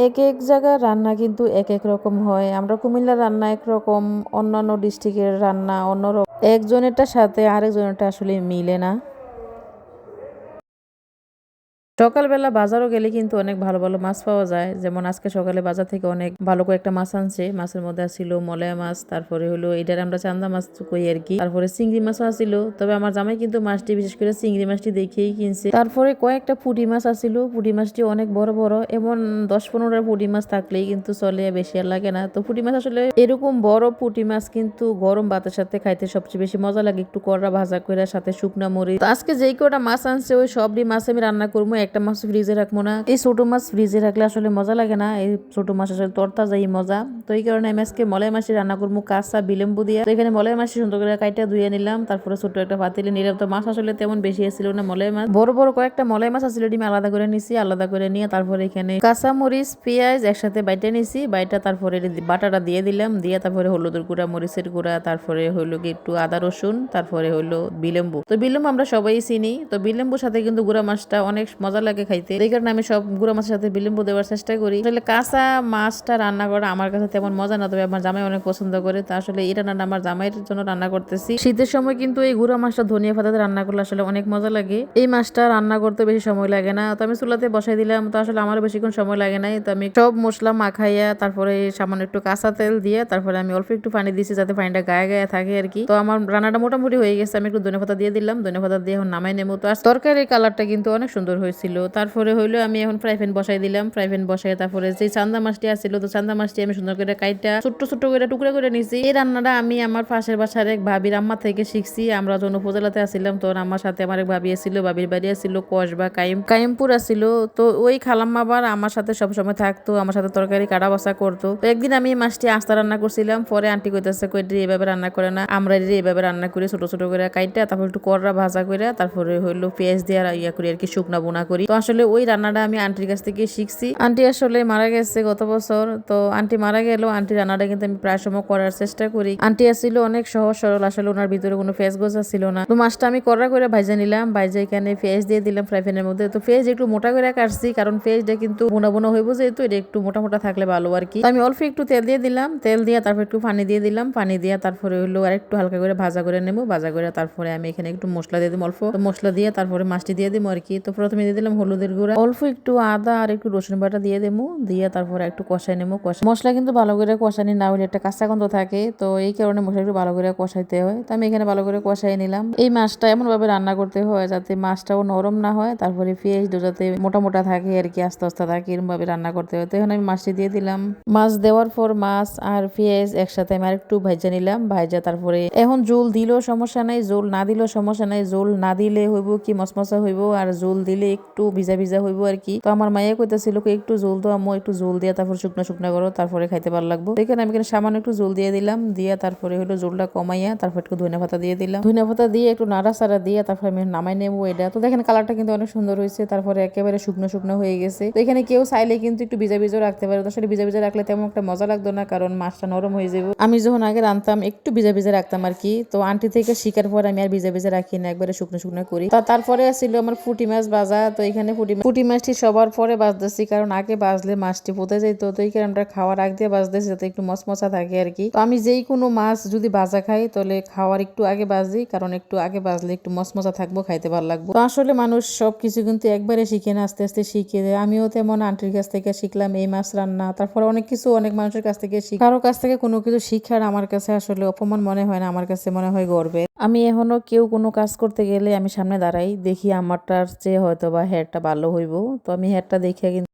এক এক জায়গার রান্না কিন্তু এক এক রকম হয়। আমরা কুমিল্লার রান্না একরকম, অন্যান্য ডিস্ট্রিক্টের রান্না অন্যরকম। একজনেরটার সাথে আরেকজনেরটা আসলে মিলে না। সকালবেলা বাজারও গেলে কিন্তু অনেক ভালো ভালো মাছ পাওয়া যায়। যেমন আজকে সকালে বাজার থেকে অনেক ভালো কয়েকটা মাছ আনছে। মাছের মধ্যে ছিল মলয়া মাছ, তারপরে হলো এটার আমরা চান্দা মাছ কই আর কি, তারপরে চিংড়ি মাছও আসছিল। তবে আমার জামাই কিন্তু মাছটি বিশেষ করে চিংড়ি মাছটি দেখেই কিনছে। তারপরে কয়েকটা পুঁটি মাছ আসছিল। পুঁটি মাছটি অনেক বড় বড়, এমন 10-15টা পুঁটি মাছ থাকলেই কিন্তু চলে, বেশি আর লাগে না। তো পুঁটি মাছ আসলে এরকম বড় পুঁটি মাছ কিন্তু গরম ভাতের সাথে খাইতে সবচেয়ে বেশি মজা লাগে, একটু কড়া ভাজা করে সাথে শুকনা মরিচ। তো আজকে যেই কটা মাছ আনছে ওই সবই মাছ আমি রান্না করবো, একটা মাছ ফ্রিজে রাখবো না। এই ছোট মাছ ফ্রিজে রাখলে আসলে মজা লাগে না, এই ছোট মাছ আসলে তরতাজাই মজা। তো এই কারণে আমি আজকে মলাই মাছটি রান্না করবো কাঁচা বিলেম্বু দিয়ে। তো এখানে মলাই মাছটি সুন্দর করে কাইটা ধুয়ে নিলাম, তারপরে ছোট একটা পাতিলে নিলাম। তো মাছ আসলে তেমন বেশি আসছিল না, মলাই মাছ বড় বড় কয়েকটা মলাই মাছ আসলে ডিম আলাদা করে নিছি। আলাদা করে নিয়ে তারপরে এখানে কাঁচা মরিচ পেঁয়াজ একসাথে বাইটে নিছি, বাইটা তারপরে বাটাটা দিয়ে দিলাম, দিয়ে তারপরে হলুদের গুঁড়া মরিচের গুঁড়া, তারপরে হইলো কি একটু আদা রসুন, তারপরে হইলো বিলেম্বু। তো বিলেম্বু আমরা সবাই চিনি, তো বিলেম্বুর সাথে কিন্তু গুঁড়া মাছটা অনেক মজা লাগে খাইতে, এই কারণে আমি সব গুঁড়া মাছের সাথে বিলেম্বু দেওয়ার চেষ্টা করি। আসলে কাঁচা মাছটা রান্না করা আমার কাছে তেমন মজা না, তবে আমার জামাই অনেক পছন্দ করে। তো আসলে এই রান্নাটা আমার জামাইয়ের জন্য রান্না করতেছি। শীতের সময় কিন্তু এই গুঁড়া মাছটা ধনিয়া পাতাতে রান্না করলে আসলে অনেক মজা লাগে। এই মাছটা রান্না করতে বেশি সময় লাগে না, তো আমি চুলাতে বসাই দিলাম। তো আসলে আমার বেশিক্ষণ সময় লাগে নাই। তো আমি সব মশলা মাখাইয়া তারপরে সামান্য একটু কাঁচা তেল দিয়ে তারপরে আমি অল্প একটু পানি দিয়েছি যাতে পানিটা গায়ে গায়ে থাকে আর কি। তো আমার রান্নাটা মোটামুটি হয়ে গেছে, আমি একটু ধনেপাতা দিয়ে দিলাম, ধনেপাতা দিয়ে এখন নামাই নেবো। তো তরকারির কালারটা কিন্তু অনেক সুন্দর হয়েছিল। তারপরে হইলো আমি এখন ফ্রাই প্যান বসাই দিলাম, ফ্রাই প্যান বসাই তারপরে যে চান্দা মাছটি আসছিল, তো চান্দা মাছটি আমি সুন্দর করে কাইটা ছোট্ট ছোট্ট করে টুকরা করে নিছি। এই রান্নাটা আমি আমার পাশের বাসার এক ভাবির আম্মা থেকে শিখছি। আমরা যখন উপজেলাতে আসছিলাম তখন আমার সাথে আমার এক ভাবি আসছিল, ভাবির বাড়ি আসছিল কসবা কাইমপুর আসছিল। তো ওই খালাম্মা আবার আমার সাথে সবসময় থাকতো, আমার সাথে তরকারি কাটা বসা করতো। তো একদিন আমি মাছটি আস্তা রান্না করছিলাম, পরে আন্টি কইতেছে কইটি এইভাবে রান্না করে না, আমরা এইভাবে রান্না করি ছোট ছোট করে কাইটা, তারপর একটু কররা ভাজা করে তারপরে হইলো পেঁয়াজ দিয়ে আর ইয়া করি আর কি, শুকনা বোনা করি। তো আসলে ওই রান্নাটা আমি আন্টির কাছ থেকে শিখছি। আন্টি আসলে মারা গেছে গত বছর, তো আন্টি মারা গেল, আন্টি রান্নাটা কিন্তু আমি প্রায় সময় করার চেষ্টা করি। আন্টি আসছিল অনেক সহজ সরল, আসলে ওনার ভিতরে কোনো ফেস গোছা ছিল না। তো মাছটা আমি কররা করে ভাজা নিলাম, ভাজা এখানে পেঁয়াজ দিয়ে দিলাম ফ্রাই প্যানের মধ্যে। তো পেঁয়াজ একটু মোটা করে কাটছি, কারণ পেঁয়াজটা কিন্তু বোনা বোনা হইব, যেহেতু এটা একটু মোটা মোটা থাকলে ভালো আর কি। তো আমি অল্প একটু তেল দিয়ে দিলাম, তেল দিয়ে তারপর একটু পানি দিয়ে দিলাম, পানি দিয়ে তারপরে হলো আর একটু হালকা করে ভাজা করে নেবো, ভাজা করে তারপরে আমি এখানে একটু মশলা দিয়ে দিব অল্প, তো মশলা দিয়ে তারপরে মাছটি দিয়ে দিব আর কি। তো প্রথমে দিয়ে দিলাম হলুদের গুঁড়া, অল্প একটু আদা আর একটু রসুন বাটা দিয়ে দেবো, দিয়ে তারপরে একটু কষাই নেবো। মশলা কিন্তু ভালো করে কষানি না হলে একটা কাঁচা গন্ধ থাকে, তো এই কারণে মশলা একটু ভালো করে কষাইতে হয়। তো আমি এখানে ভালো করে কষাই নিলাম। এই মাছটা এমন ভাবে রান্না করতে হয় যাতে মাছটাও নরম না হয়, তারপরে পেঁয়াজটা যাতে মোটা মোটা থাকে আর কি, আস্তে আস্তে থাকে, এরকম ভাবে রান্না করতে হয়। তো এখন আমি মাছটি দিয়ে দিলাম। মাছ দেওয়ার পর মাছ আর পেঁয়াজ একসাথে আমি আরেকটু ভাজা নিলাম, ভাজা তারপরে এখন জোল দিলেও সমস্যা নাই, জোল না দিলেও সমস্যা নাই। জোল না দিলে হইব কি মশমশা হইব, আর জোল দিলে একটু ভিজা ভিজা হইব আর কি। তো আমার মায়ে কইতেছিল একটু জোল তো আম্মু, একটু জোল দিয়ে তারপর শুকনো শুকনো করো, তারপরে খাইতে ভালো লাগবো। এখানে আমি এখানে সামান্য একটু জোল দিয়ে দিলাম, দিয়ে তারপরে হলো জোলটা কমাইয়া তারপর একটু ধনিয়া পাতা দিয়ে দিলাম, ধনিয়া পাতা দিয়ে একটু নাড়াচাড়া দিয়ে তারপরে আমি নামাই নেবো এটা। তো দেখেন কালারটা কিন্তু অনেক সুন্দর হয়েছে, তারপরে একেবারে শুকনো শুকনো হয়ে গেছে। তো এখানে কেউ চাইলে কিন্তু একটু ভিজা ভিজা রাখতে পারে, তো আসলে ভিজা ভিজা রাখলে তেমন একটা মজা লাগতো না, কারণ মাছটা নরম হয়ে যাবে। আমি যখন আগে রান্তাম একটু ভিজা ভিজা রাখতাম আর কি, তো আন্টি থেকে শিকার পর আমি আর ভিজা ভিজা রাখি না, একবারে শুকনো শুকনো করি। তারপরে ছিল আমার পুঁটি মাছ ভাজা। তো এখানে পুঁটি মাছটি সবার পরে বাজতেছি, কারণ আগে বাজলে মাছটি পুঁতে যেত, তো এই কারণে আমরা খাওয়ার আগ দিয়ে বাজতেছি যাতে একটু মচমচা থাকে আর কি। তো আমি যেই কোনো মাছ যদি ভাজা খাই তাহলে খাওয়ার একটু আগে বাজি, কারণ একটু আগে বাজলে একটু মচমচা থাকবো, খাইতে ভালো লাগবে। তো আসলে মানুষ সবকিছু কিন্তু একবারে শিখে না, আস্তে আস্তে শিখে যায়। আমিও তেমন আন্টির কাছ থেকে শিখলাম এই মাছ রান্না, তারপরে অনেক কিছু অনেক মানুষের কাছ থেকে শিখ, কারো কাছ থেকে কোনো কিছু শিখার আমার কাছে আসলে অপমান মনে হয় না, আমার কাছে মনে হয় গর্বের। আমি এখনো কেউ কোনো কাজ করতে গেলে আমি সামনে দাঁড়াই, দেখি আমারটার চেয়ে হয়তো বা হেয়ারটা ভালো হইব, তো আমি হেয়ারটা দেখে কিন্তু